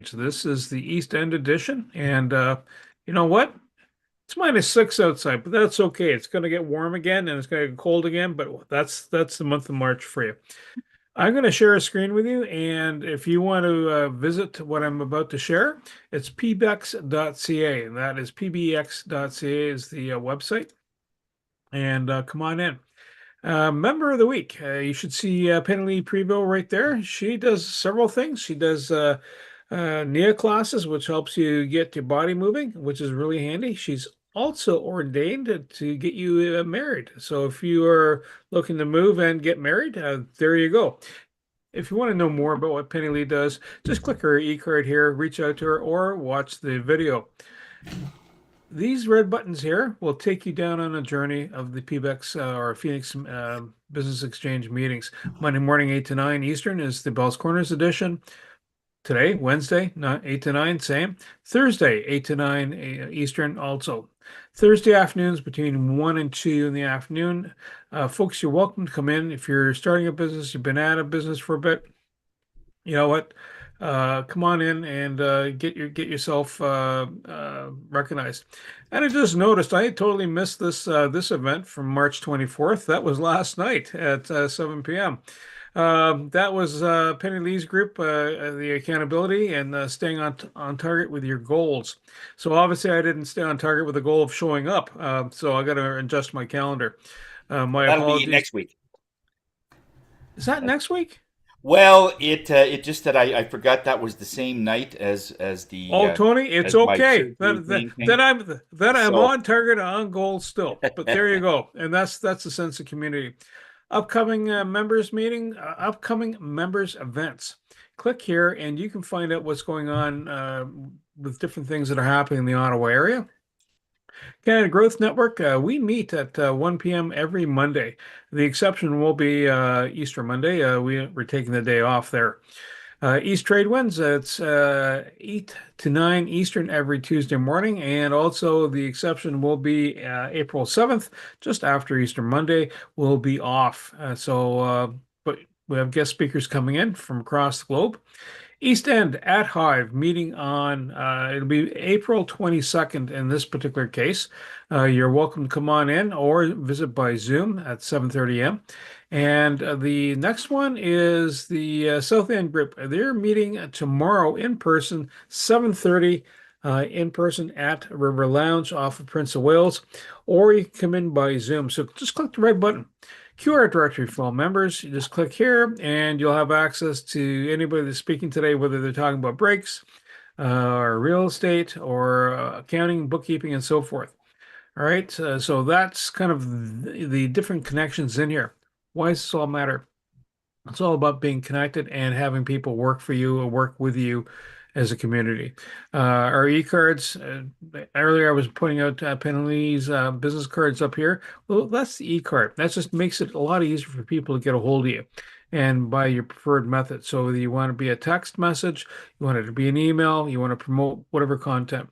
So this is the East End edition, and you know what? It's -6 outside, but that's okay. It's going to get warm again, and it's going to get cold again. But that's the month of March for you. I'm going to share a screen with you, and if you want to visit what I'm about to share, it's pbex.ca, and that is pbex.ca is the website. And come on in. Member of the week. You should see Penny Prevo right there. She does several things. She does NIA classes, which helps you get your body moving, which is really handy. She's also ordained to get you married. So if you are looking to move and get married, there you go. If you want to know more about what Penny Lee does, just click her e-card here, reach out to her, or watch the video. These red buttons here will take you down on a journey of the PBEX or Phoenix Business Exchange meetings. Monday morning, 8 to 9 Eastern is the Bell's Corners edition. Today, Wednesday, 8 to 9, same. Thursday, 8 to 9 Eastern, also. Thursday afternoons between 1 and 2 in the afternoon. Folks, you're welcome to come in. If you're starting a business, you've been out of business for a bit, you know what? Come on in and get yourself recognized. And I just noticed I totally missed this event from March 24th. That was last night at 7 p.m. That was Penny Lee's group, the accountability and staying on target with your goals. So obviously I didn't stay on target with the goal of showing up. So I got to adjust my calendar. My That'll be apologies. next week. Is that next week? Well, it just that I forgot that was the same night as the Oh, Tony, it's my okay. surgery That I'm So on target, on goal still. But there you go, and that's the sense of community. Upcoming upcoming members events. Click here, and you can find out what's going on with different things that are happening in the Ottawa area. Canada Growth Network. We meet at 1 p.m. every Monday. The exception will be Easter Monday. We're taking the day off there. East Trade Winds, it's 8 to 9 Eastern every Tuesday morning. And also the exception will be April 7th, just after Easter Monday, will be off. But we have guest speakers coming in from across the globe. East End at Hive meeting on, it'll be April 22nd in this particular case. You're welcome to come on in or visit by Zoom at 7:30 a.m. And the next one is the South End group. They're meeting tomorrow in person, 7:30 in person at River Lounge off of Prince of Wales, or you can come in by Zoom. So just click the red button. QR directory for all members. You just click here and you'll have access to anybody that's speaking today, whether they're talking about breaks or real estate or accounting, bookkeeping, and so forth. All right. So that's kind of the different connections in here. Why does this all matter? It's all about being connected and having people work for you or work with you as a community. Our e-cards, earlier I was pointing out Penalty's business cards up here. Well, that's the e-card. That just makes it a lot easier for people to get a hold of you and by your preferred method. So whether you want to be a text message, you want it to be an email, you want to promote whatever content.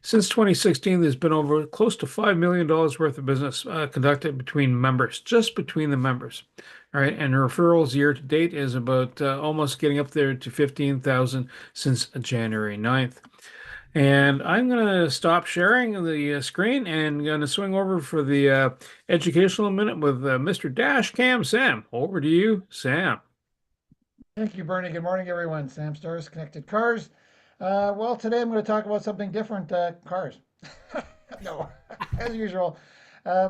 Since 2016, there's been over close to $5 million worth of business conducted between members, just between the members. All right, and referrals year to date is about almost getting up there to 15,000 since January 9th. And I'm going to stop sharing the screen and going to swing over for the educational minute with Mr. Dash Cam Sam. Over to you, Sam. Thank you, Bernie. Good morning, everyone. Sam Stars, Connected Cars. Well, today I'm going to talk about something different, cars. No, as usual.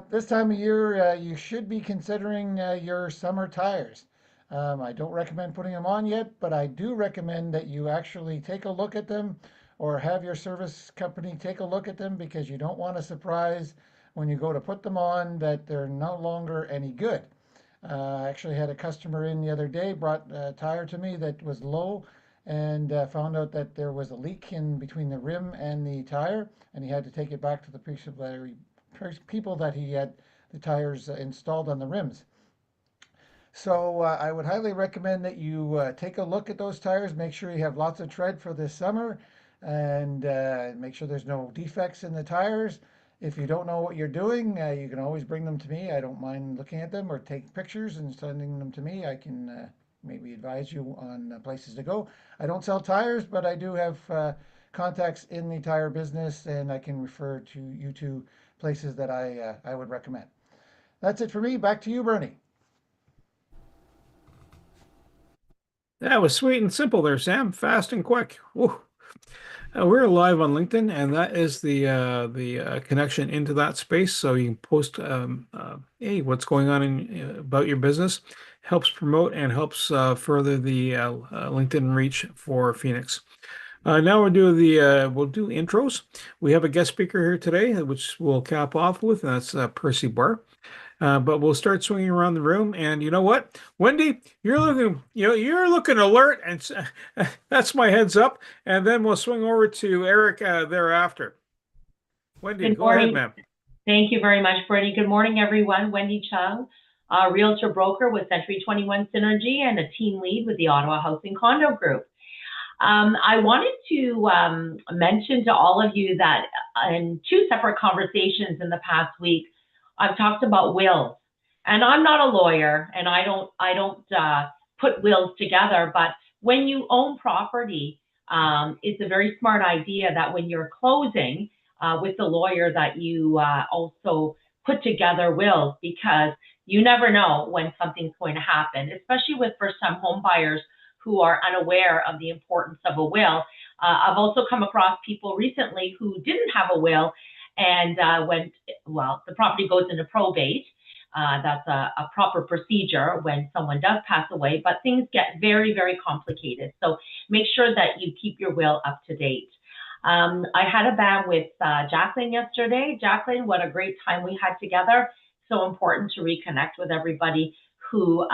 This time of year, you should be considering your summer tires. I don't recommend putting them on yet, but I do recommend that you actually take a look at them or have your service company take a look at them because you don't want a surprise when you go to put them on that they're no longer any good. I actually had a customer in the other day, brought a tire to me that was low and found out that there was a leak in between the rim and the tire, and he had to take it back to the people that he had the tires installed on the rims. So I would highly recommend that you take a look at those tires, make sure you have lots of tread for this summer, and make sure there's no defects in the tires. If you don't know what you're doing, you can always bring them to me. I don't mind looking at them or take pictures and sending them to me. I can maybe advise you on places to go. I don't sell tires, but I do have contacts in the tire business, and I can refer to you to places that I would recommend. That's it for me. Back to you, Bernie. That was sweet and simple there, Sam. Fast and quick. Woo. We're live on LinkedIn, and that is the connection into that space. So you can post, hey, what's going on about your business. Helps promote and helps further the LinkedIn reach for Phoenix. Now we'll do intros. We have a guest speaker here today, which we'll cap off with, and that's Percy Barr. But we'll start swinging around the room, and you know what, Wendy, you're looking alert, and that's my heads up. And then we'll swing over to Eric thereafter. Wendy, Good go ahead, morning. ma'am. Thank you very much, Bernie. Good morning, everyone. Wendy Chung, Realtor Broker with Century 21 Synergy and a team lead with the Ottawa Housing Condo Group. I wanted to mention to all of you that in two separate conversations in the past week, I've talked about wills. And I'm not a lawyer, and I don't put wills together, but when you own property, it's a very smart idea that when you're closing with the lawyer that you also put together wills, because you never know when something's going to happen, especially with first-time home buyers who are unaware of the importance of a will. I've also come across people recently who didn't have a will, and the property goes into probate. That's a proper procedure when someone does pass away, but things get very, very complicated. So make sure that you keep your will up to date. I had a BAM with Jacqueline yesterday. Jacqueline, what a great time we had together. So important to reconnect with everybody who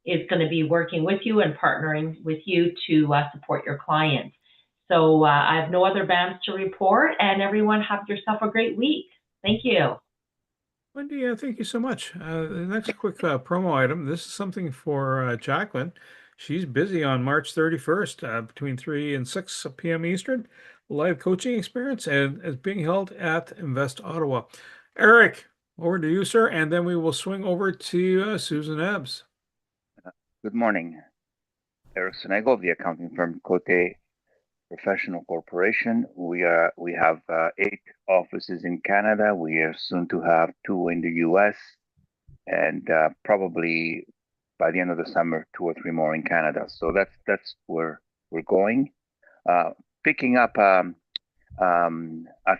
is going to be working with you and partnering with you to support your clients. So I have no other BAMs to report, and everyone have yourself a great week. Thank you. Wendy, thank you so much. The next quick promo item. This is something for Jacqueline. She's busy on March 31st between 3 and 6 p.m. Eastern. Live coaching experience and is being held at Invest Ottawa. Eric, over to you, sir, and then we will swing over to Susan Ebbs. Good morning. Eric Sonego of the accounting firm Cote Professional Corporation. We have 8 offices in Canada. We are soon to have 2 in the US, and probably by the end of the summer, 2 or 3 more in Canada. So that's where we're going. Picking up a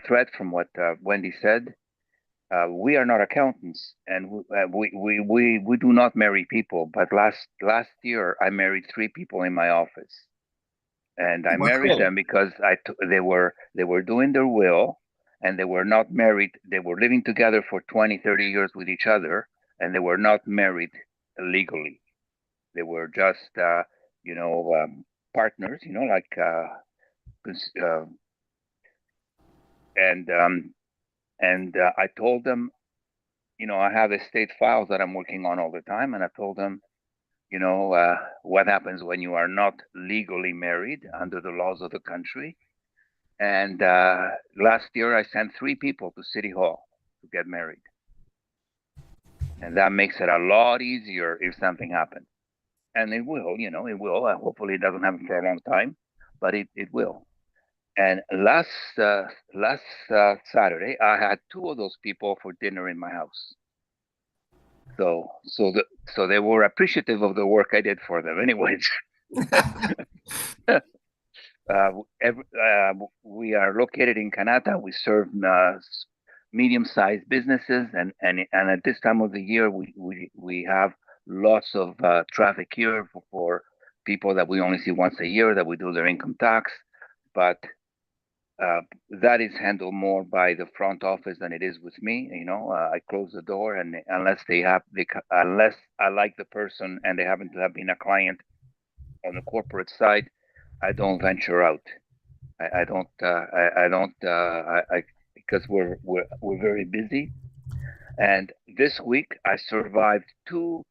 thread from what Wendy said. We are not accountants, and we do not marry people. But last year, I married 3 people in my office, and I married them because they were doing their will, and they were not married. They were living together for 20, 30 years with each other, and they were not married legally. They were just partners, and I told them, I have estate files that I'm working on all the time, and I told them, what happens when you are not legally married under the laws of the country. And last year, I sent 3 people to City Hall to get married. And that makes it a lot easier if something happens. And it will, it will. Hopefully it doesn't happen for a long time, but it will. And last Saturday, I had 2 of those people for dinner in my house. So they were appreciative of the work I did for them. Anyways, we are located in Canada. We serve medium-sized businesses, and at this time of the year, we have lots of traffic here for people that we only see once a year, that we do their income tax, but that is handled more by the front office than it is with me. I close the door, and unless I like the person and they happen to have been a client on the corporate side, I don't venture out. I don't because we're very busy. And this week I survived 2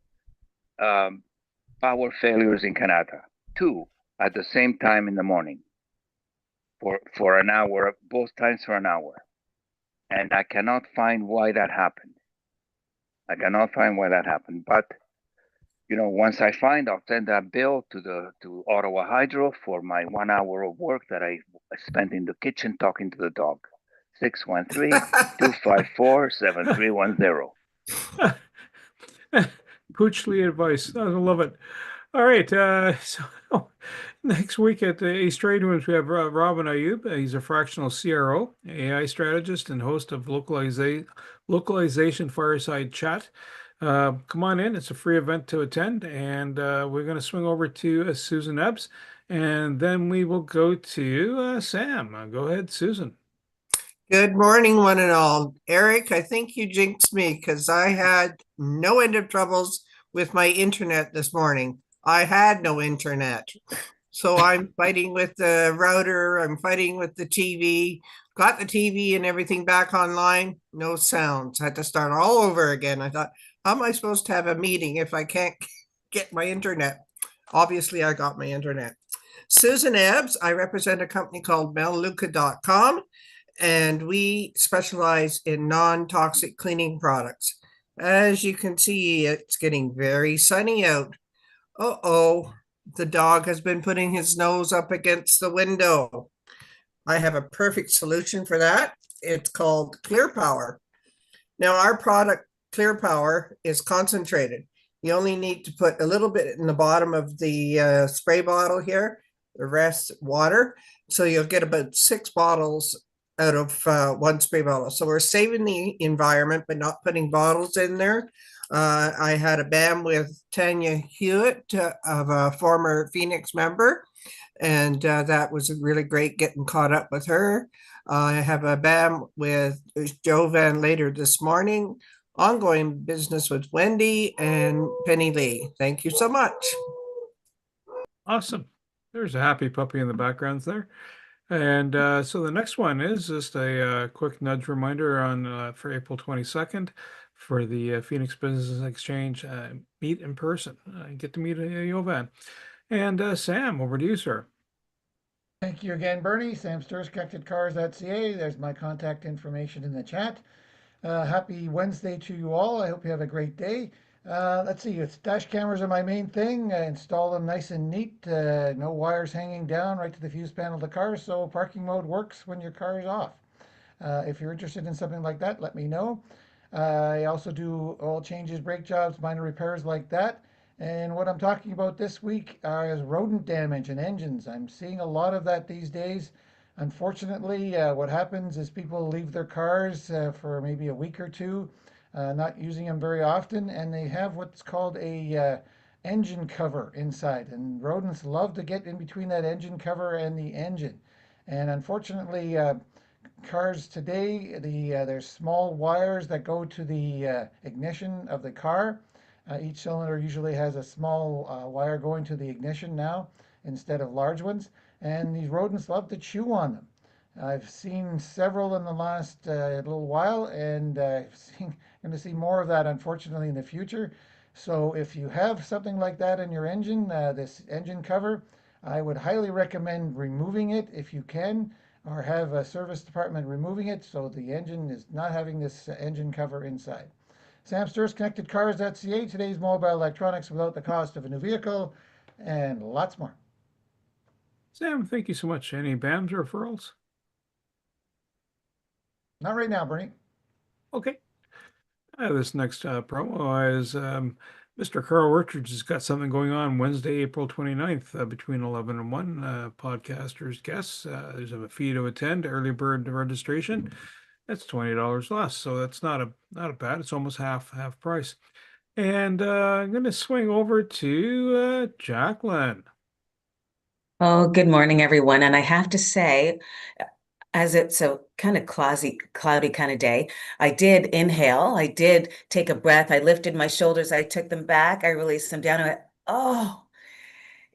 power failures in Canada, 2 at the same time in the morning. For an hour, both times for an hour. And I cannot find why that happened. But, once I find, I'll send that bill to Ottawa Hydro for my 1 hour of work that I spent in the kitchen talking to the dog. 613-254-7310. Poochly advice. I love it. All right. So next week at the Ace Trade Rooms, we have Robin Ayub. He's a fractional CRO, AI strategist, and host of Localization Fireside Chat. Come on in. It's a free event to attend. And we're going to swing over to Susan Ebbs. And then we will go to Sam. Go ahead, Susan. Good morning, one and all. Eric, I think you jinxed me because I had no end of troubles with my internet this morning. I had no internet. So I'm fighting with the router, I'm fighting with the TV, got the TV and everything back online, no sounds. Had to start all over again. I thought, how am I supposed to have a meeting if I can't get my internet? Obviously, I got my internet. Susan Ebbs, I represent a company called Melaleuca.com, and we specialize in non-toxic cleaning products. As you can see, it's getting very sunny out. Uh-oh, the dog has been putting his nose up against the window. I have a perfect solution for that. It's called Clear Power. Now, our product, Clear Power, is concentrated. You only need to put a little bit in the bottom of the spray bottle here, the rest water. So you'll get about 6 bottles out of one spray bottle. So we're saving the environment, but not putting bottles in there. I had a BAM with Tanya Hewitt, of a former Phoenix member, and that was really great getting caught up with her. I have a BAM with Joe Van later this morning, ongoing business with Wendy and Penny Lee. Thank you so much. Awesome. There's a happy puppy in the background there. And so the next one is just a quick nudge reminder on for April 22nd for the Phoenix Business Exchange meet in person. Get to meet Yovan. And Sam, over to you, sir. Thank you again, Bernie. Sam Sturs, ConnectedCars.ca. There's my contact information in the chat. Happy Wednesday to you all. I hope you have a great day. Let's see, it's dash cameras are my main thing. Install them nice and neat. No wires hanging down right to the fuse panel of the car, so parking mode works when your car is off. If you're interested in something like that, let me know. I also do oil changes, brake jobs, minor repairs like that. And what I'm talking about this week is rodent damage in engines. I'm seeing a lot of that these days. Unfortunately, what happens is people leave their cars for maybe a week or two, not using them very often, and they have what's called a engine cover inside. And rodents love to get in between that engine cover and the engine. And unfortunately, cars today, there's small wires that go to the ignition of the car. Each cylinder usually has a small wire going to the ignition now instead of large ones, and these rodents love to chew on them. I've seen several in the last little while, and going to see more of that, unfortunately, in the future. So if you have something like that in your engine, this engine cover, I would highly recommend removing it if you can, or have a service department removing it so the engine is not having this engine cover inside. Sam Sturs, ConnectedCars.ca, today's mobile electronics without the cost of a new vehicle, and lots more. Sam, thank you so much. Any BAMs or referrals? Not right now, Bernie. Okay. This next promo is Mr. Carl Richards has got something going on Wednesday, April 29th between 11 and 1. Podcasters, guests. There's a fee to attend, early bird registration. That's $20 less, so that's not a bad. It's almost half price. And I'm going to swing over to Jacqueline. Oh, good morning, everyone. And I have to say, as it's a kind of cloudy kind of day, I did inhale. I did take a breath. I lifted my shoulders. I took them back. I released them down. I went, oh,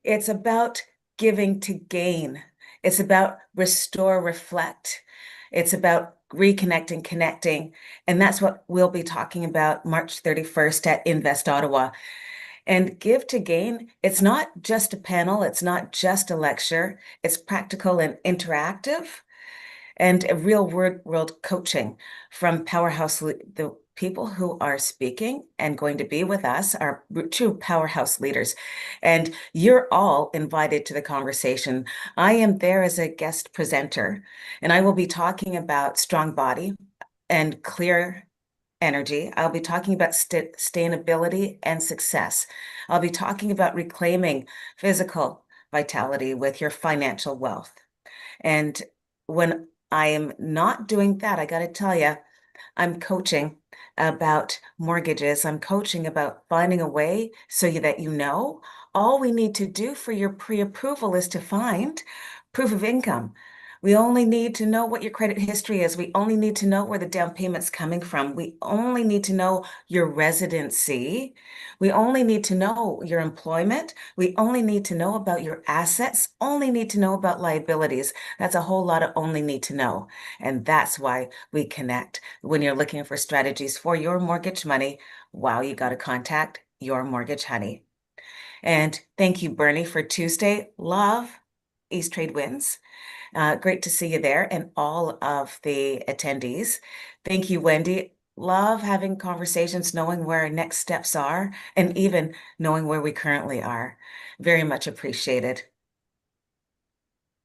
it's about giving to gain. It's about restore, reflect. It's about reconnecting, connecting. And that's what we'll be talking about March 31st at Invest Ottawa. And Give to Gain, it's not just a panel, it's not just a lecture, it's practical and interactive, and a real world coaching from the people who are speaking and going to be with us are true powerhouse leaders. And you're all invited to the conversation. I am there as a guest presenter, and I will be talking about strong body and clear energy. I'll be talking about sustainability and success. I'll be talking about reclaiming physical vitality with your financial wealth. And when I am not doing that, I got to tell you, I'm coaching about mortgages. I'm coaching about finding a way so that all we need to do for your pre-approval is to find proof of income. We only need to know what your credit history is. We only need to know where the down payment's coming from. We only need to know your residency. We only need to know your employment. We only need to know about your assets, only need to know about liabilities. That's a whole lot of only need to know. And that's why we connect. When you're looking for strategies for your mortgage money, wow, you got to contact your mortgage honey. And thank you, Bernie, for Tuesday. Love East Trade Wins. Great to see you there and all of the attendees. Thank you, Wendy. Love having conversations, knowing where our next steps are, and even knowing where we currently are. Very much appreciated.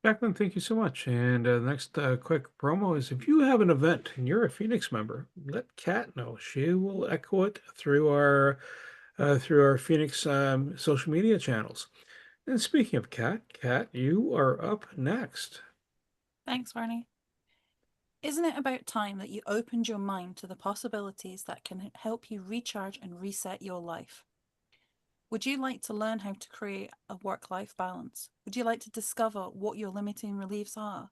Jacqueline, thank you so much. And the next quick promo is if you have an event and you're a Phoenix member, let Kat know. She will echo it through our Phoenix social media channels. And speaking of Kat, you are up next. Thanks, Barney. Isn't it about time that you opened your mind to the possibilities that can help you recharge and reset your life? Would you like to learn how to create a work-life balance? Would you like to discover what your limiting beliefs are?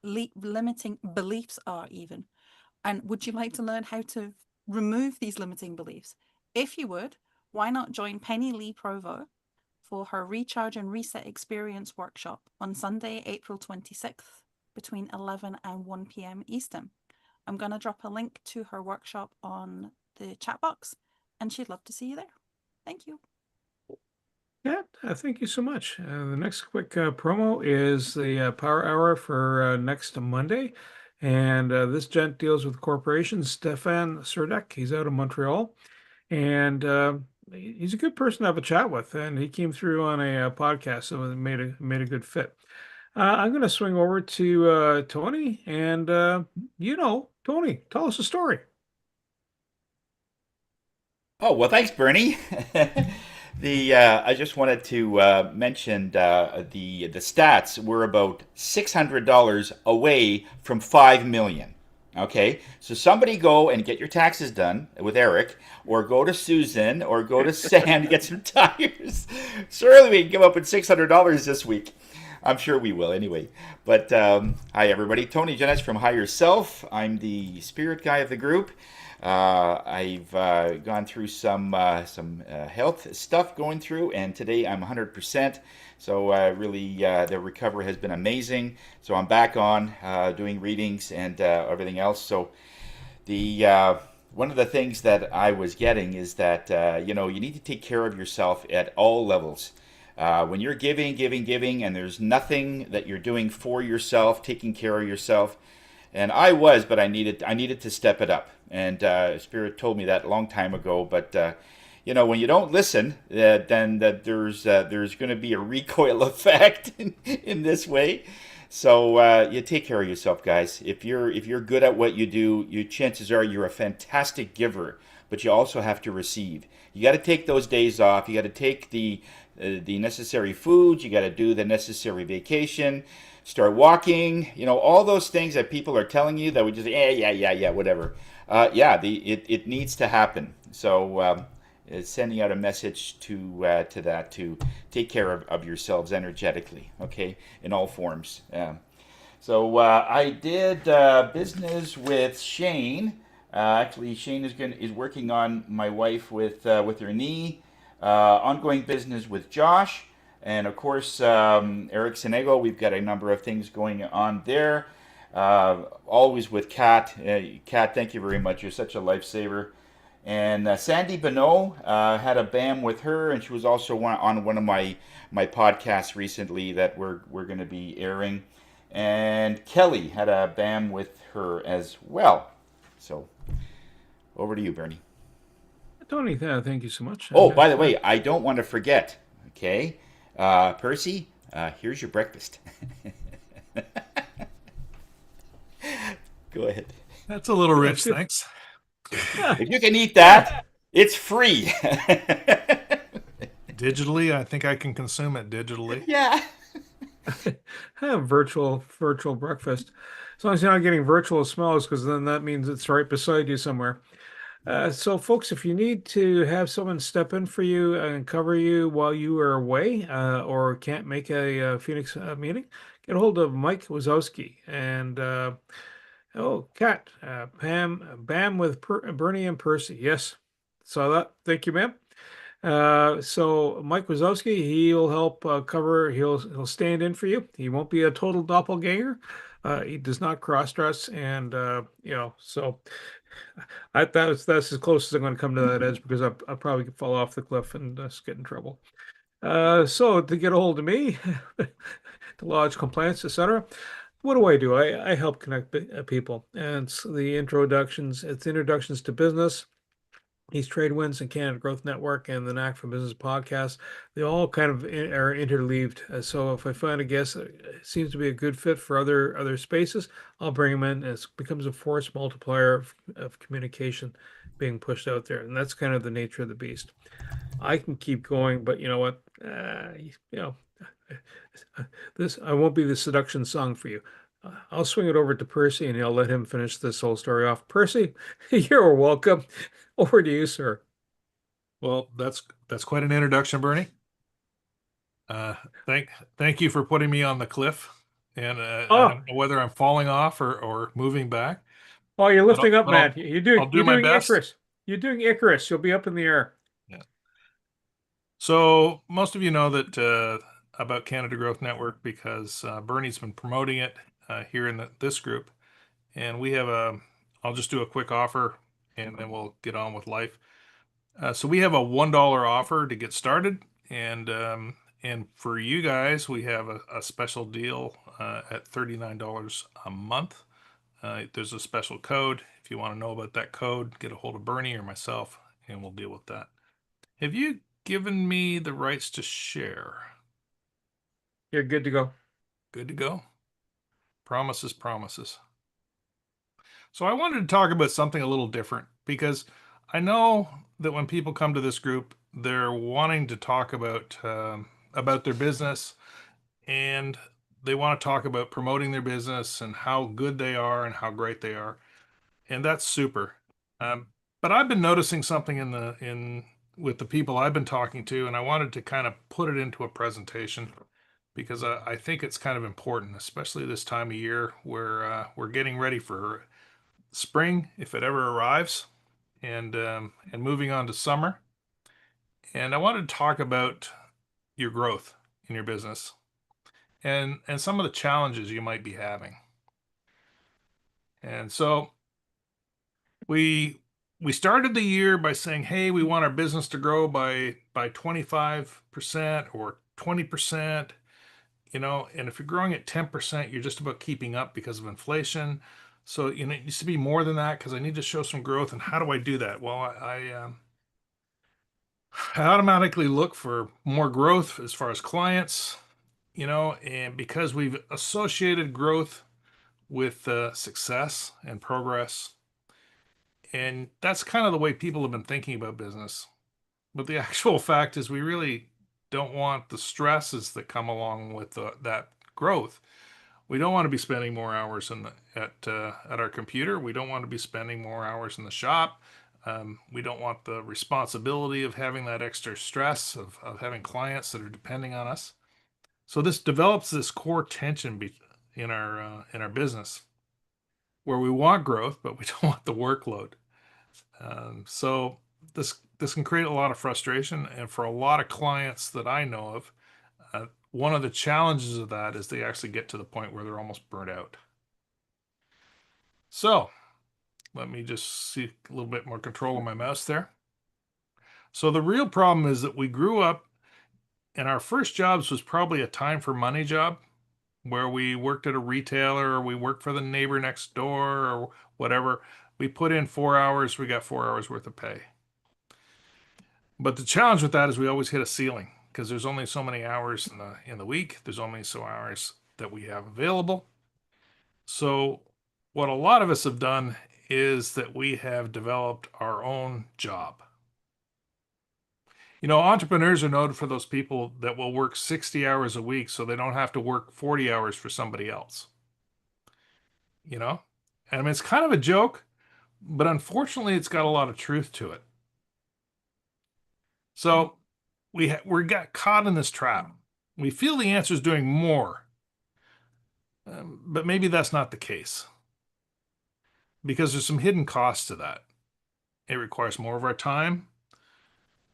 Limiting beliefs are even. And would you like to learn how to remove these limiting beliefs? If you would, why not join Penny Lee Provo for her Recharge and Reset Experience workshop on Sunday, April 26th between 11 and 1 p.m. Eastern. I'm going to drop a link to her workshop on the chat box, and she'd love to see you there. Thank you. Yeah, thank you so much. The next quick promo is the Power Hour for next Monday. And this gent deals with corporations, Stefan Serdek. He's out of Montreal. And he's a good person to have a chat with. And he came through on a podcast, so it made a good fit. I'm going to swing over to Tony. And, Tony, tell us a story. Oh, well, thanks, Bernie. I just wanted to mention the stats. We're about $600 away from 5 million. Okay, so somebody go and get your taxes done with Eric, or go to Susan, or go to Sam to get some tires. Surely we can come up with $600 this week. I'm sure we will anyway. But hi, everybody. Tony Jennings from Higher Self. I'm the spirit guy of the group. I've gone through some health stuff going through, and today I'm 100%. So really, the recovery has been amazing. So I'm back on doing readings and everything else. So the one of the things that I was getting is that you need to take care of yourself at all levels. When you're giving, and there's nothing that you're doing for yourself, taking care of yourself. And I was, but I needed to step it up. And Spirit told me that a long time ago. But when you don't listen, then there's going to be a recoil effect in this way. So you take care of yourself, guys. If you're good at what you do, your chances are you're a fantastic giver. But you also have to receive. You got to take those days off. You got to take the necessary foods. You got to do the necessary vacation. Start walking, all those things that people are telling you that we just, yeah, whatever. It needs to happen. So it's sending out a message to that, to take care of yourselves energetically, okay, in all forms. So I did business with Shane. Actually, Shane is working on my wife with her knee. Ongoing business with Josh. And of course, Eric Senego, we've got a number of things going on there. Always with Kat. Kat, thank you very much. You're such a lifesaver. And Sandy Bonneau, had a BAM with her, and she was also on one of my podcasts recently that we're going to be airing. And Kelly had a BAM with her as well. So Over to you, Bernie. Tony, thank you so much. Oh, by the way, I don't want to forget. Okay, Percy, here's your breakfast. Go ahead. That's a little rich, good. thanks. If you can eat that, it's free. Digitally, I think I can consume it digitally. Yeah. virtual breakfast. As long as you're not getting virtual smells, because then that means it's right beside you somewhere. So, folks, if you need to have someone step in for you and cover you while you are away or can't make a Phoenix meeting, get a hold of Mike Wazowski and Kat, Pam, Bam with Bernie and Percy. Yes, saw that. Thank you, ma'am. So Mike Wazowski, he'll help cover. He'll stand in for you. He won't be a total doppelganger. He does not cross dress, and so that's as close as I'm going to come to that edge because I probably could fall off the cliff and just get in trouble. So to get a hold of me, to lodge complaints, etc. What do? I help connect people, and it's the introductions. It's introductions to business. These Trade Winds and Canada Growth Network and the Knack for Business podcast, they all kind of are interleaved. So if I find a guest that seems to be a good fit for other spaces, I'll bring them in. It becomes a force multiplier of communication being pushed out there, and that's kind of the nature of the beast. I can keep going, but you know what? This I won't be the seduction song for you. I'll swing it over to Percy and I'll let him finish this whole story off. Percy, you're welcome. Over to you, sir. Well, that's quite an introduction, Bernie. Thank you for putting me on the cliff, and I don't know whether I'm falling off or moving back. Oh, you're lifting up, man. I'll do my best. Icarus. You're doing Icarus. You'll be up in the air. Yeah. So most of you know that about Canada Growth Network because Bernie's been promoting it here in this group, and we have I'll just do a quick offer, and then we'll get on with life. So we have a $1 offer to get started, and for you guys, we have a special deal at $39 a month. There's a special code. If you want to know about that code, get a hold of Bernie or myself, and we'll deal with that. Have you given me the rights to share? You're good to go. Good to go. Promises. So I wanted to talk about something a little different because I know that when people come to this group, they're wanting to talk about their business, and they want to talk about promoting their business and how good they are and how great they are, and that's super. But I've been noticing something with the people I've been talking to, and I wanted to kind of put it into a presentation because I think it's kind of important, especially this time of year where we're getting ready for spring, if it ever arrives, and moving on to summer. And I wanted to talk about your growth in your business and some of the challenges you might be having. And so we started the year by saying, hey, we want our business to grow by 25% or 20%, and if you're growing at 10%, you're just about keeping up because of inflation. So, it needs to be more than that because I need to show some growth. And how do I do that? Well, I automatically look for more growth as far as clients, and because we've associated growth with success and progress. And that's kind of the way people have been thinking about business. But the actual fact is we really don't want the stresses that come along with that growth. We don't want to be spending more hours at our computer. We don't want to be spending more hours in the shop. We don't want the responsibility of having that extra stress of having clients that are depending on us. So this develops this core tension in our business where we want growth, but we don't want the workload. So this can create a lot of frustration, and for a lot of clients that I know of, one of the challenges of that is they actually get to the point where they're almost burnt out. So let me just see a little bit more control of my mouse there. So the real problem is that we grew up and our first jobs was probably a time for money job. where we worked at a retailer or we worked for the neighbor next door or whatever. We put in 4 hours, we got 4 hours worth of pay. But the challenge with that is we always hit a ceiling because there's only so many hours in the week. There's only so hours that we have available. So what a lot of us have done is that we have developed our own job. You know, entrepreneurs are noted for those people that will work 60 hours a week so they don't have to work 40 hours for somebody else. You know? And I mean, it's kind of a joke, but unfortunately, it's got a lot of truth to it. So we got caught in this trap. We feel the answer is doing more, but maybe that's not the case because there's some hidden costs to that. It requires more of our time,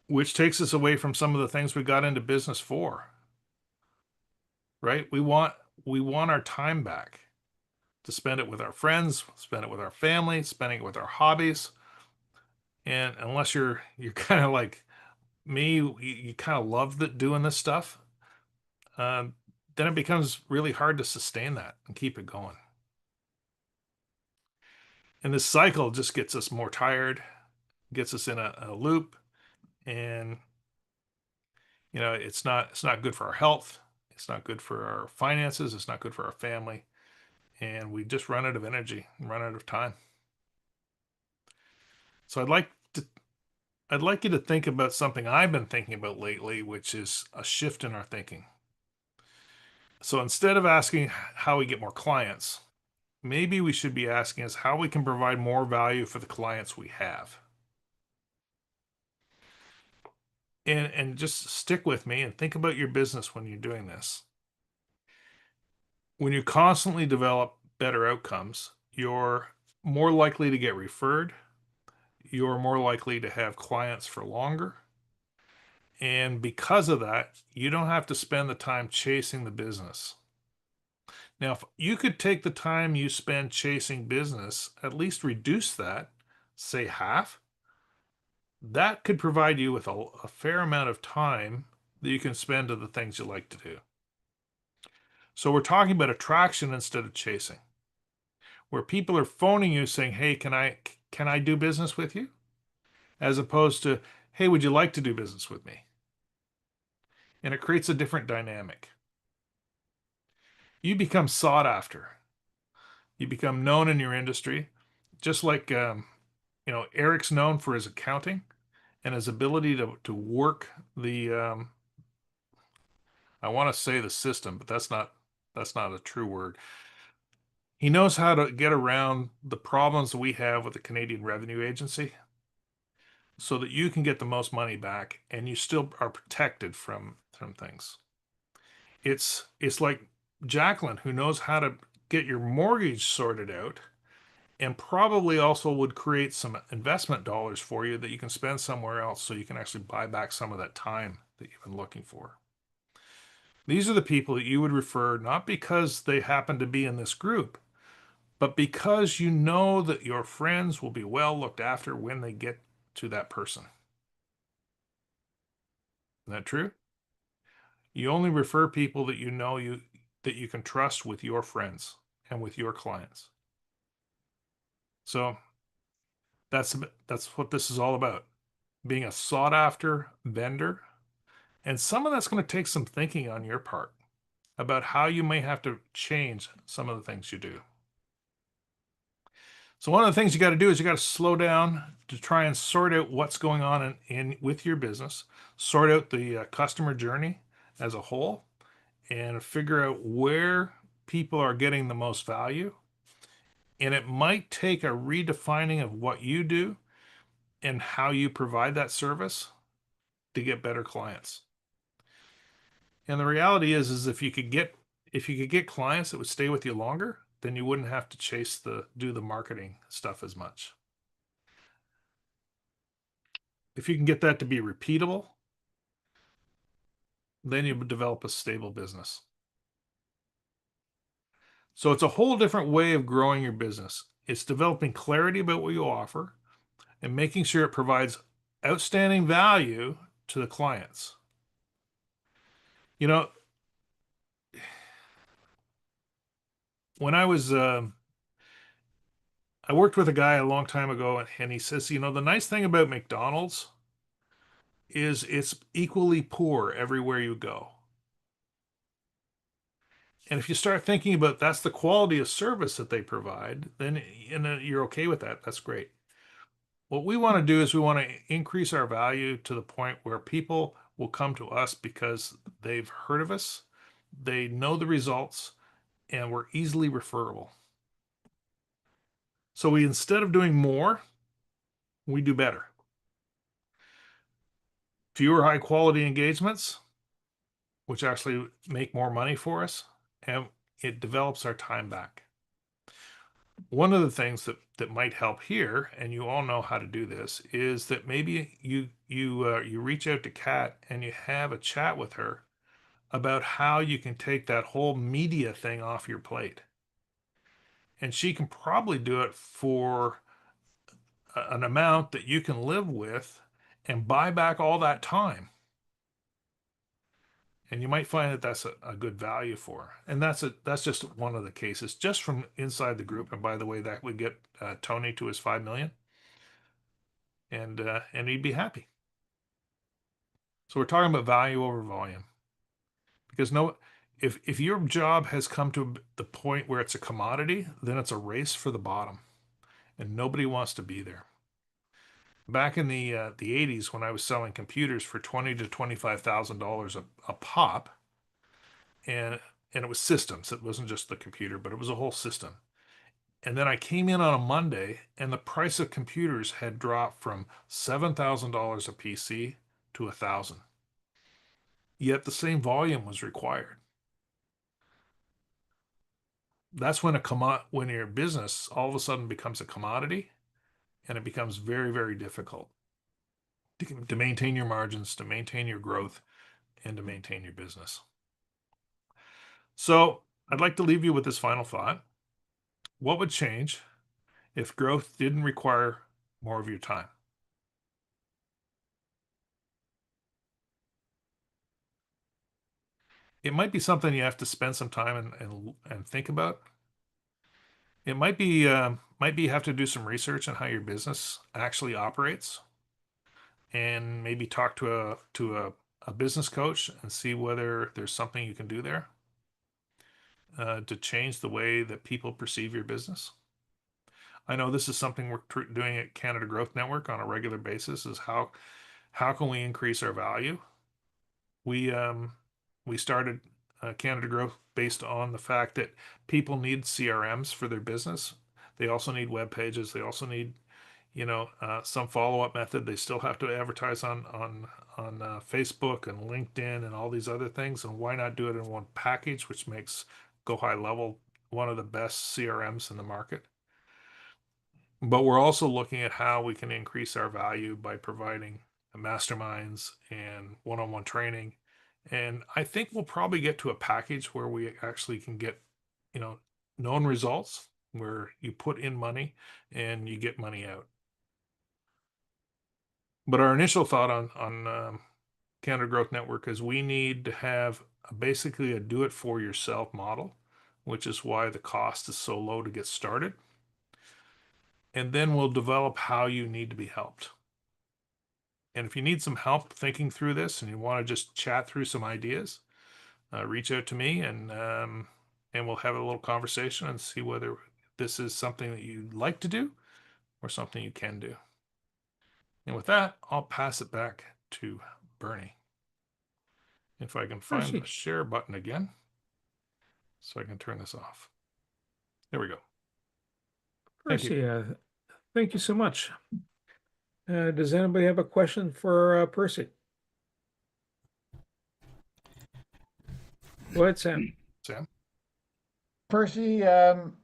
which takes us away from some of the things we got into business for. Right? We want our time back to spend it with our friends, spend it with our family, spending it with our hobbies. And unless you're kind of like me, you kind of love doing this stuff, then it becomes really hard to sustain that and keep it going. And this cycle just gets us more tired, gets us in a loop, and you know it's not good for our health, it's not good for our finances, it's not good for our family, and we just run out of energy and run out of time. So I'd like you to think about something I've been thinking about lately, which is a shift in our thinking. So instead of asking how we get more clients, maybe we should be asking us how we can provide more value for the clients we have. And just stick with me and think about your business when you're doing this. When you constantly develop better outcomes, you're more likely to get referred, you're more likely to have clients for longer. And because of that, you don't have to spend the time chasing the business. Now, if you could take the time you spend chasing business, at least reduce that, say half, that could provide you with a fair amount of time that you can spend to the things you like to do. So we're talking about attraction instead of chasing, where people are phoning you saying, "Hey, can I do business with you?" As opposed to, "Hey, would you like to do business with me?" And it creates a different dynamic. You become sought after. You become known in your industry, just like Eric's known for his accounting and his ability to work the I want to say the system, but that's not a true word. He knows how to get around the problems that we have with the Canadian Revenue Agency so that you can get the most money back and you still are protected from things. It's like Jacqueline, who knows how to get your mortgage sorted out and probably also would create some investment dollars for you that you can spend somewhere else so you can actually buy back some of that time that you've been looking for. These are the people that you would refer not because they happen to be in this group, but because you know that your friends will be well looked after when they get to that person. Isn't that true? You only refer people that you know that you can trust with your friends and with your clients. So that's what this is all about. Being a sought after vendor. And some of that's going to take some thinking on your part about how you may have to change some of the things you do. So one of the things you got to do is you got to slow down to try and sort out what's going on in with your business, sort out the customer journey as a whole, and figure out where people are getting the most value. And it might take a redefining of what you do and how you provide that service to get better clients. And the reality is if you could get clients that would stay with you longer, then you wouldn't have to do the marketing stuff as much. If you can get that to be repeatable, then you would develop a stable business. So it's a whole different way of growing your business. It's developing clarity about what you offer and making sure it provides outstanding value to the clients. You know, when I was I worked with a guy a long time ago, and he says, you know, the nice thing about McDonald's is it's equally poor everywhere you go. And if you start thinking about that's the quality of service that they provide, then you're okay with that. That's great. What we want to do is we want to increase our value to the point where people will come to us because they've heard of us, they know the results, and we're easily referable. So we, instead of doing more, we do better. Fewer high quality engagements, which actually make more money for us, and it develops our time back. One of the things that might help here, and you all know how to do this, is that maybe you reach out to Kat and you have a chat with her about how you can take that whole media thing off your plate. And she can probably do it for an amount that you can live with and buy back all that time. And you might find that that's a good value for her. And that's just one of the cases, just from inside the group. And by the way, that would get Tony to his 5 million, and he'd be happy. So we're talking about value over volume, because if your job has come to the point where it's a commodity, then it's a race for the bottom, and nobody wants to be there. Back in the 80s, when I was selling computers for $20,000 to $25,000 a pop, and it was systems. It wasn't just the computer, but it was a whole system. And then I came in on a Monday, and the price of computers had dropped from $7,000 a PC to $1,000. Yet the same volume was required. That's when when your business all of a sudden becomes a commodity, and it becomes very, very difficult to maintain your margins, to maintain your growth, and to maintain your business. So I'd like to leave you with this final thought. What would change if growth didn't require more of your time? It might be something you have to spend some time and think about. It might be you have to do some research on how your business actually operates, and maybe talk to a business coach and see whether there's something you can do there to change the way that people perceive your business. I know this is something we're doing at Canada Growth Network on a regular basis, is how can we increase our value. We started Canada Growth based on the fact that people need CRMs for their business. They also need web pages. They also need, some follow-up method. They still have to advertise on Facebook and LinkedIn and all these other things. And why not do it in one package, which makes Go High Level one of the best CRMs in the market? But we're also looking at how we can increase our value by providing masterminds and one-on-one training. And I think we'll probably get to a package where we actually can get, known results, where you put in money and you get money out. But our initial thought on Canada Growth Network is we need to have basically a do-it-for-yourself model, which is why the cost is so low to get started. And then we'll develop how you need to be helped. And if you need some help thinking through this and you want to just chat through some ideas, reach out to me, and we'll have a little conversation and see whether this is something that you'd like to do or something you can do. And with that, I'll pass it back to Bernie. If I can find the share button again, so I can turn this off. There we go. Thank you. Percy, thank you so much. Does anybody have a question for Percy? Go ahead, Sam. Sam? Percy,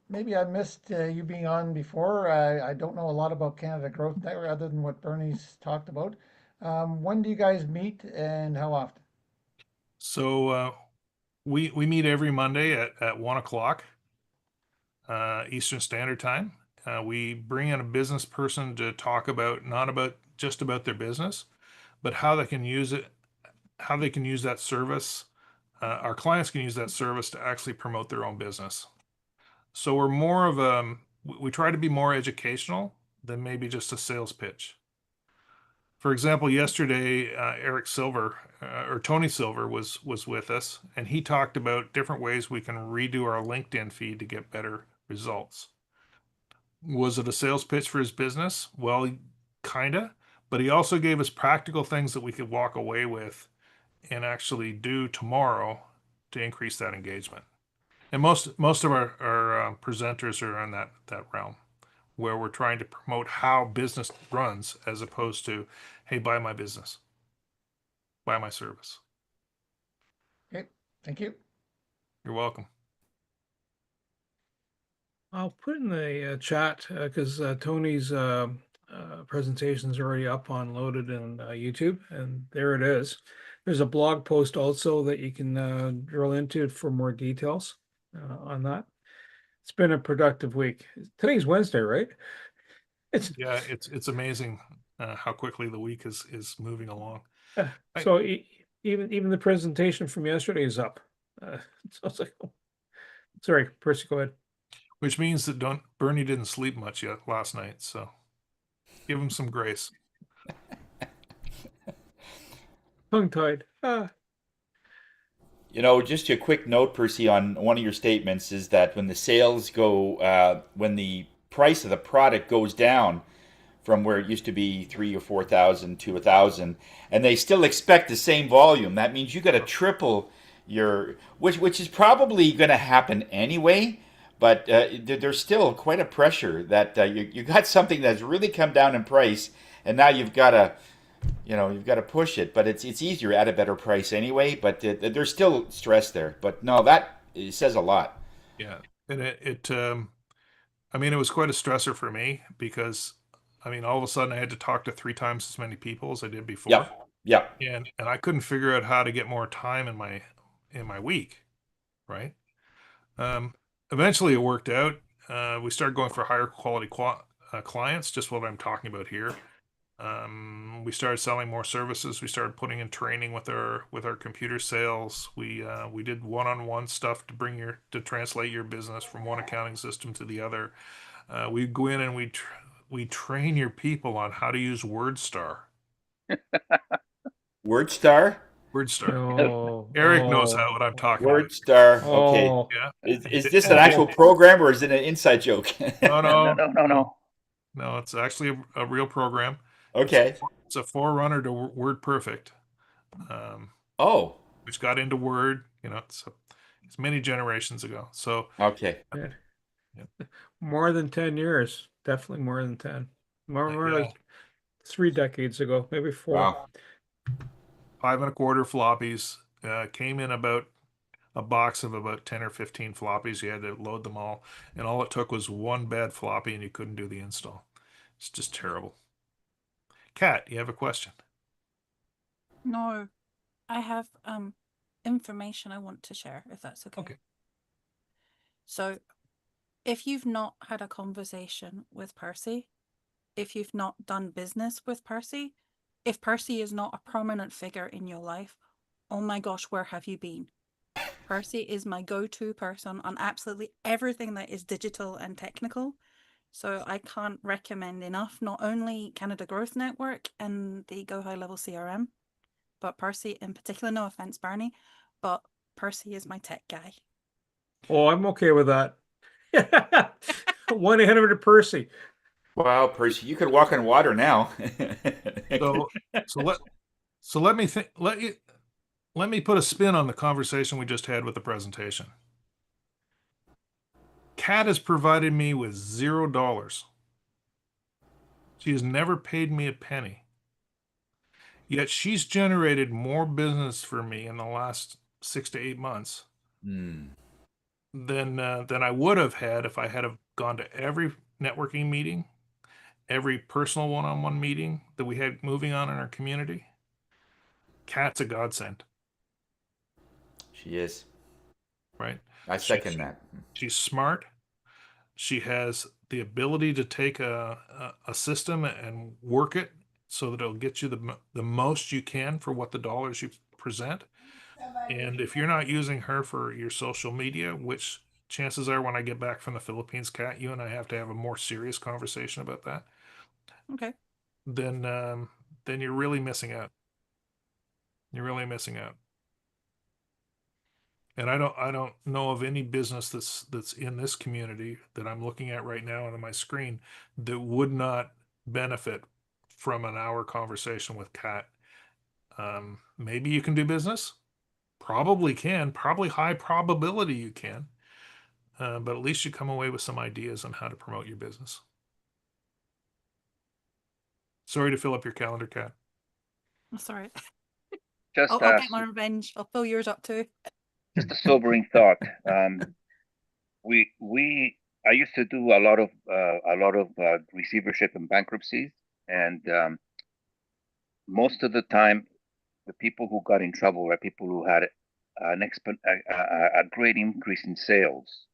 maybe I missed you being on before. I don't know a lot about Canada Growth Network other than what Bernie's talked about. When do you guys meet and how often? So we meet every Monday at 1 o'clock Eastern Standard Time. We bring in a business person to talk about, not about just about their business, but how they can use it, how they can use that service. Our clients can use that service to actually promote their own business. So we're more of we try to be more educational than maybe just a sales pitch. For example, yesterday, Eric Silver or Tony Silver was with us, and he talked about different ways we can redo our LinkedIn feed to get better results. Was it a sales pitch for his business? Well, kinda, but he also gave us practical things that we could walk away with and actually do tomorrow to increase that engagement. And most of our presenters are in that realm where we're trying to promote how business runs as opposed to, hey, buy my business, buy my service. Okay, thank you. You're welcome. I'll put in the chat because Tony's presentation is already up on loaded in YouTube, and there it is. There's a blog post also that you can drill into for more details on that. It's been a productive week. Today's Wednesday, right? Yeah, it's amazing how quickly the week is moving along. So even the presentation from yesterday is up. So it's like, oh. Sorry, Percy, go ahead. Which means that Bernie didn't sleep much yet last night, so give him some grace. Tongue-tied. You know, just a quick note, Percy, on one of your statements is that when the sales go, when the price of the product goes down from where it used to be 3,000 or 4,000 to 1,000, and they still expect the same volume, that means you got to triple your, which is probably going to happen anyway. But there's still quite a pressure that you got something that's really come down in price, and now you've got to you've got to push it, but it's easier at a better price anyway. But there's still stress there. But no, that it says a lot. Yeah, and I mean, it was quite a stressor for me because, I mean, all of a sudden I had to talk to 3 times as many people as I did before. Yeah, yeah. And I couldn't figure out how to get more time in my week, right? Eventually it worked out. We started going for higher quality clients, just what I'm talking about here. We started selling more services. We started putting in training with our computer sales. We did one-on-one stuff to translate your business from one accounting system to the other. We go in and we train your people on how to use WordStar. WordStar. WordStar. Oh, Eric knows what I'm talking about. WordStar. Okay. Oh, Yeah. Is this an actual program or is it an inside joke? No, No. no. It's actually a real program. Okay. It's a forerunner to WordPerfect. Oh. Which got into Word. It's many generations ago. So Okay. more than 10 years. Definitely more than 10. More Yeah. like 3 decades ago, maybe 4. Wow. 5 1/4 floppies. Came in about a box of about 10 or 15 floppies. You had to load them all, and all it took was one bad floppy, and you couldn't do the install. It's just terrible. Kat, you have a question? No, I have information I want to share, if that's okay. Okay. So, if you've not had a conversation with Percy, if you've not done business with Percy, if Percy is not a prominent figure in your life, oh my gosh, where have you been? Percy is my go-to person on absolutely everything that is digital and technical. So I can't recommend enough, not only Canada Growth Network and the Go High Level CRM, but Percy in particular. No offense, Barney, but Percy is my tech guy. Oh, I'm okay with that. 1-800 Percy. Wow, Percy, you could walk on water now. So let me put a spin on the conversation we just had with the presentation. Kat has provided me with $0. She has never paid me a penny. Yet she's generated more business for me in the last 6 to 8 months than I would have had if I had have gone to every networking meeting, every personal one-on-one meeting that we had moving on in our community. Kat's a godsend. She is. Right? I second that. She's smart. She has the ability to take a system and work it so that it'll get you the most you can for what the dollars you present. And if you're not using her for your social media, which chances are when I get back from the Philippines, Kat, you and I have to have a more serious conversation about that. Okay. Then you're really missing out. You're really missing out. And I don't know of any business that's in this community that I'm looking at right now on my screen that would not benefit from an hour conversation with Kat. Maybe you can do business. Probably can. Probably high probability you can. But at least you come away with some ideas on how to promote your business. Sorry to fill up your calendar, Kat. That's all right. Just I'll get my revenge. I'll fill yours up too. just a sobering thought. I used to do a lot of receivership and bankruptcies, and most of the time, the people who got in trouble were people who had a great increase in sales,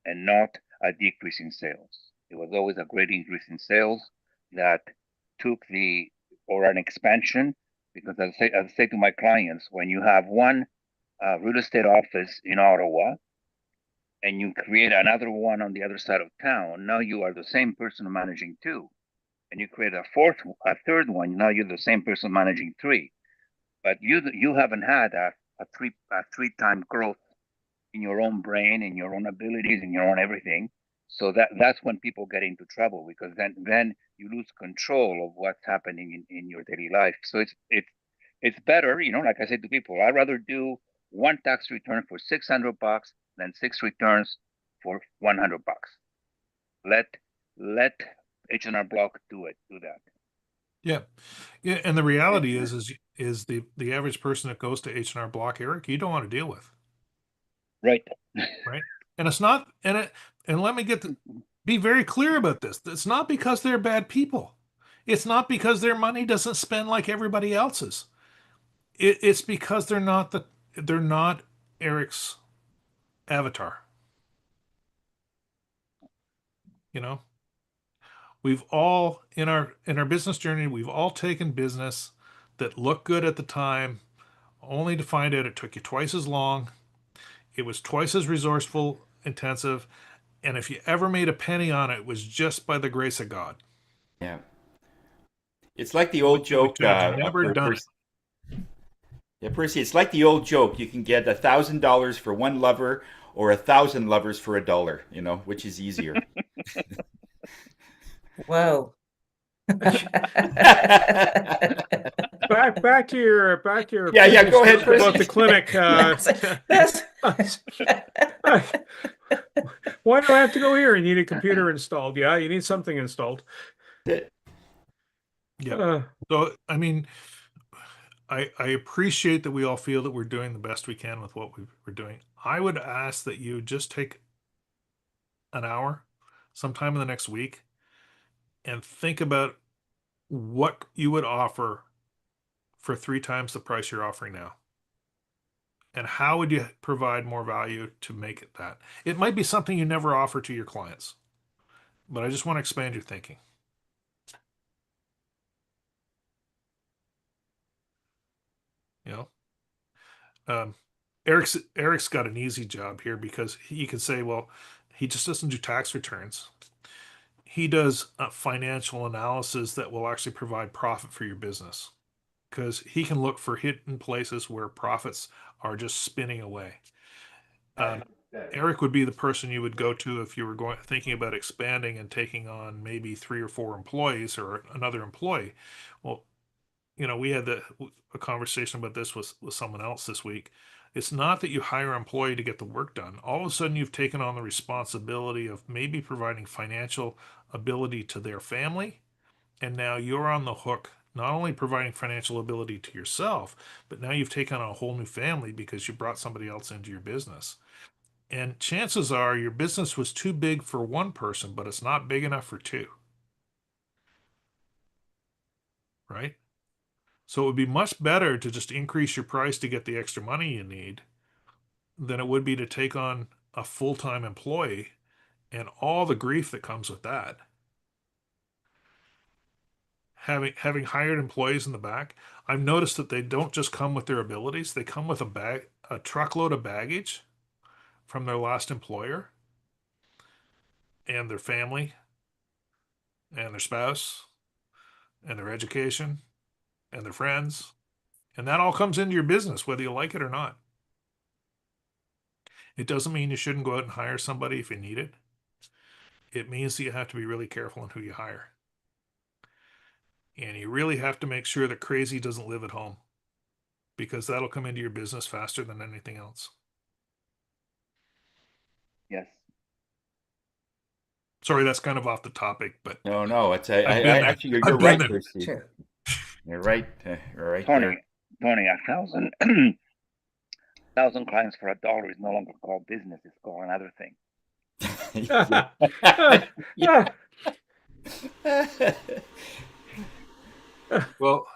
and not a decrease in sales. It was always a great increase in sales that took or an expansion. Because as I say to my clients, when you have one real estate office in Ottawa, and you create another one on the other side of town, now you are the same person managing two. And you create a third one, now you're the same person managing three. But you haven't had a three-time growth in your own brain, in your own abilities, in your own everything. So that's when people get into trouble, because then you lose control of what's happening in your daily life. So it's better, like I said to people, I'd rather do one tax return for $600 than 6 returns for $100. Let H&R Block do that. Yeah. Yeah. And the reality is the average person that goes to H&R Block, Eric, you don't want to deal with. Right. Right. And it's not, and let me be very clear about this. It's not because they're bad people. It's not because their money doesn't spend like everybody else's. It's because they're not Eric's avatar. You know, we've all in our business journey, we've all taken business that looked good at the time, only to find out it took you twice as long. It was twice as resourceful, intensive, and if you ever made a penny on it, it was just by the grace of God. Yeah. It's like the old joke. We could have never done it. Yeah, Percy, it's like the old joke. You can get $1,000 for one lover or 1,000 lovers for $1, which is easier. Whoa. Back to your Yeah, go ahead, Percy. about the clinic. Why do I have to go here? You need a computer installed. Yeah, you need something installed. Yeah. So, I mean, I appreciate that we all feel that we're doing the best we can with what we're doing. I would ask that you just take an hour sometime in the next week and think about what you would offer for 3 times the price you're offering now. And how would you provide more value to make it that? It might be something you never offer to your clients, but I just want to expand your thinking. Eric's got an easy job here because you can say, well, he just doesn't do tax returns. He does a financial analysis that will actually provide profit for your business, because he can look for hidden places where profits are just spinning away. Eric would be the person you would go to if you were thinking about expanding and taking on maybe 3 or 4 employees or another employee. Well, we had a conversation about this with someone else this week. It's not that you hire an employee to get the work done. All of a sudden, you've taken on the responsibility of maybe providing financial ability to their family. And now you're on the hook, not only providing financial ability to yourself, but now you've taken on a whole new family because you brought somebody else into your business. And chances are your business was too big for one person, but it's not big enough for 2. Right? So it would be much better to just increase your price to get the extra money you need than it would be to take on a full-time employee and all the grief that comes with that. Having hired employees in the back, I've noticed that they don't just come with their abilities, they come with a truckload of baggage from their last employer. and their family and their spouse and their education and their friends. And that all comes into your business, whether you like it or not. It doesn't mean you shouldn't go out and hire somebody if you need it. It means that you have to be really careful on who you hire. And you really have to make sure that crazy doesn't live at home, because that'll come into your business faster than anything else. Yes. Sorry, that's kind of off the topic, but No, it's I've been there. actually you're I've been right there. there, Steve. True. You're right. You're right Tony, there. 1,000 clients for $1 is no longer called business. It's called another thing. Well,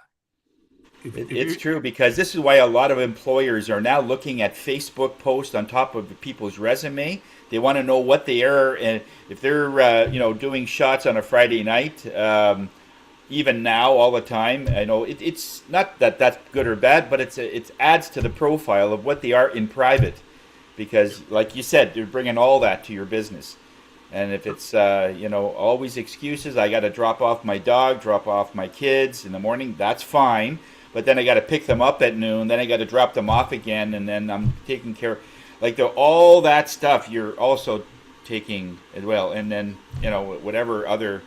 It's true, because this is why a lot of employers are now looking at Facebook posts on top of people's resume. They want to know what they are, and if they're doing shots on a Friday night, even now all the time. I know it's not that that's good or bad, but it adds to the profile of what they are in private, because like you said, they're bringing all that to your business. And if it's always excuses, I got to drop off my dog, drop off my kids in the morning, that's fine. But then I got to pick them up at noon. Then I got to drop them off again, and then I'm taking care, like all that stuff. You're also taking as well, and then whatever other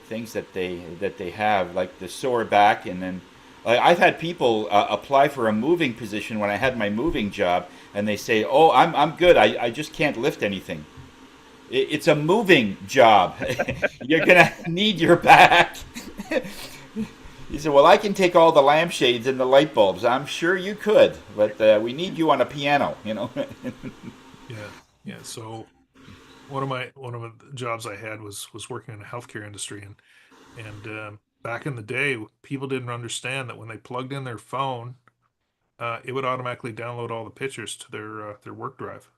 things that they have, like the sore back, and then I've had people apply for a moving position when I had my moving job, and they say, "Oh, I'm good. I just can't lift anything." It's a moving job. You're gonna need your back. He said, "Well, I can take all the lampshades and the light bulbs." I'm sure you could, but we need you on a piano, Yeah. So one of the jobs I had was working in the healthcare industry, and back in the day, people didn't understand that when they plugged in their phone, it would automatically download all the pictures to their work drive.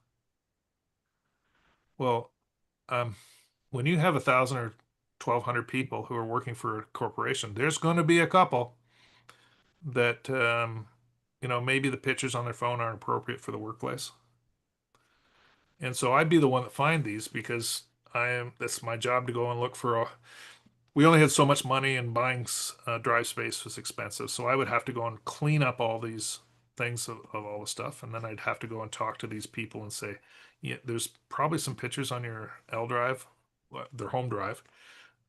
Well, when you have 1,000 or 1,200 people who are working for a corporation, there's going to be a couple that maybe the pictures on their phone aren't appropriate for the workplace. And so I'd be the one that find these, because that's my job to go and look for we only had so much money, and buying drive space was expensive. So I would have to go and clean up all these things of all the stuff. And then I'd have to go and talk to these people and say, yeah, there's probably some pictures on your L drive, their home drive,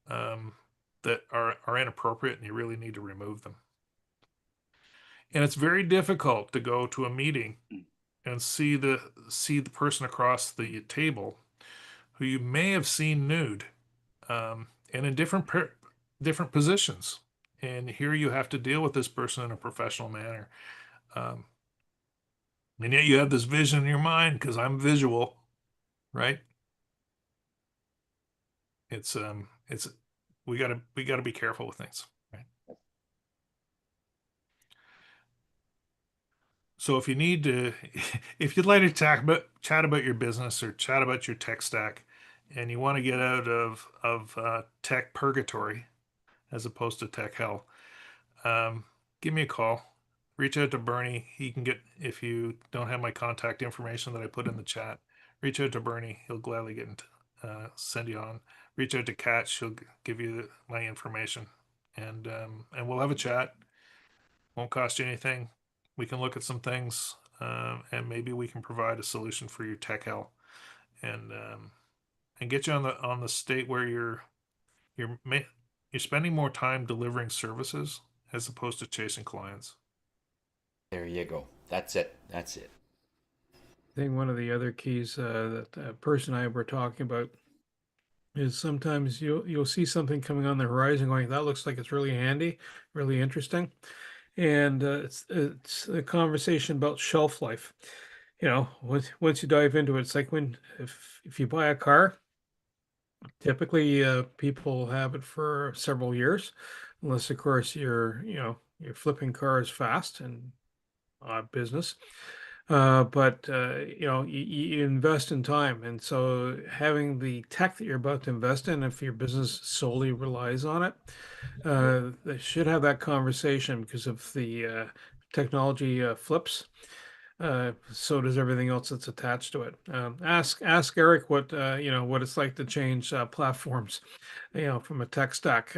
that are inappropriate, and you really need to remove them. And it's very difficult to go to a meeting and see the person across the table who you may have seen nude, and in different positions, and here you have to deal with this person in a professional manner, and yet you have this vision in your mind, because I'm visual, right? It's we gotta be careful with things, right? So if you need to, if you'd like to chat about your business, or chat about your tech stack, and you want to get out of tech purgatory as opposed to tech hell, give me a call. Reach out to Bernie. He can get, if you don't have my contact information that I put in the chat, reach out to Bernie. He'll gladly send you on. Reach out to Kat. She'll give you my information, and we'll have a chat. Won't cost you anything. We can look at some things, and maybe we can provide a solution for your tech hell, and get you on the state where you're spending more time delivering services as opposed to chasing clients. There you go. That's it. I think one of the other keys that the person I were talking about is sometimes you'll see something coming on the horizon, going, "That looks like it's really handy, really interesting," and it's a conversation about shelf life. Once you dive into it, it's like if you buy a car, typically people have it for several years, unless of course you're flipping cars fast and business. But you invest in time, and so having the tech that you're about to invest in, if your business solely relies on it, they should have that conversation, because if the technology flips, so does everything else that's attached to it. Ask Eric what what it's like to change platforms, from a tech stack.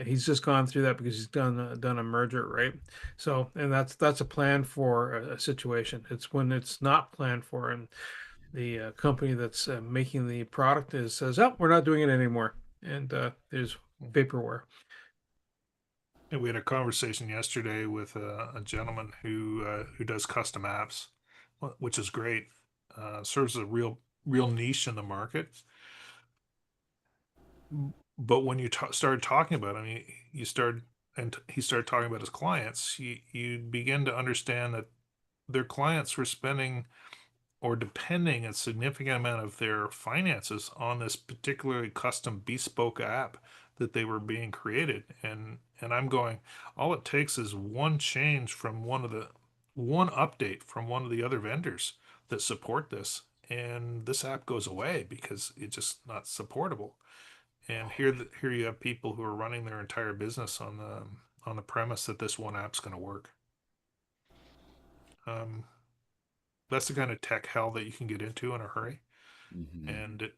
He's just gone through that because he's done a merger, right? So, and that's a plan for a situation. It's when it's not planned for, and the company that's making the product says, "Oh, we're not doing it anymore," and there's vaporware. And we had a conversation yesterday with a gentleman who does custom apps, which is great. Serves a real niche in the market. But when you started talking about, I mean, he started talking about his clients. You begin to understand that their clients were spending or depending a significant amount of their finances on this particularly custom bespoke app that they were being created. And I'm going, all it takes is one change from one update from one of the other vendors that support this, and this app goes away because it's just not supportable. And here you have people who are running their entire business on the premise that this one app's going to work. That's the kind of tech hell that you can get into in a hurry. And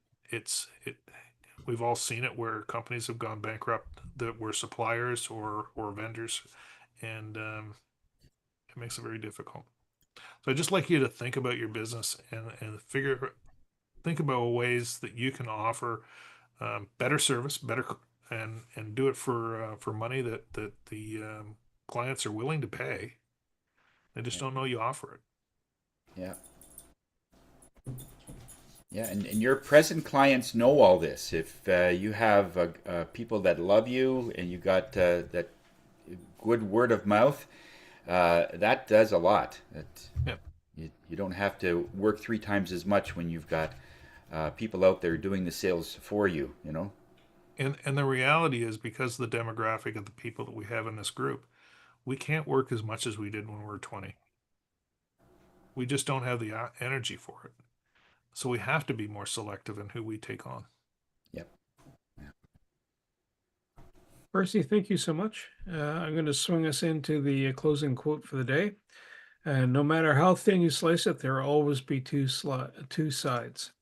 we've all seen it where companies have gone bankrupt that were suppliers or vendors, and it makes it very difficult. So I'd just like you to think about your business and think about ways that you can offer better service, and do it for money that the clients are willing to pay. They just don't know you offer it. Yeah. Yeah, and your present clients know all this. If you have people that love you and you got that good word of mouth, that does a lot. Yeah. You don't have to work 3 times as much when you've got people out there doing the sales for you, you know? And the reality is, because of the demographic of the people that we have in this group, we can't work as much as we did when we were 20. We just don't have the energy for it. So we have to be more selective in who we take on. Yep. Percy, thank you so much. I'm going to swing us into the closing quote for the day. No matter how thin you slice it, there will always be two sides.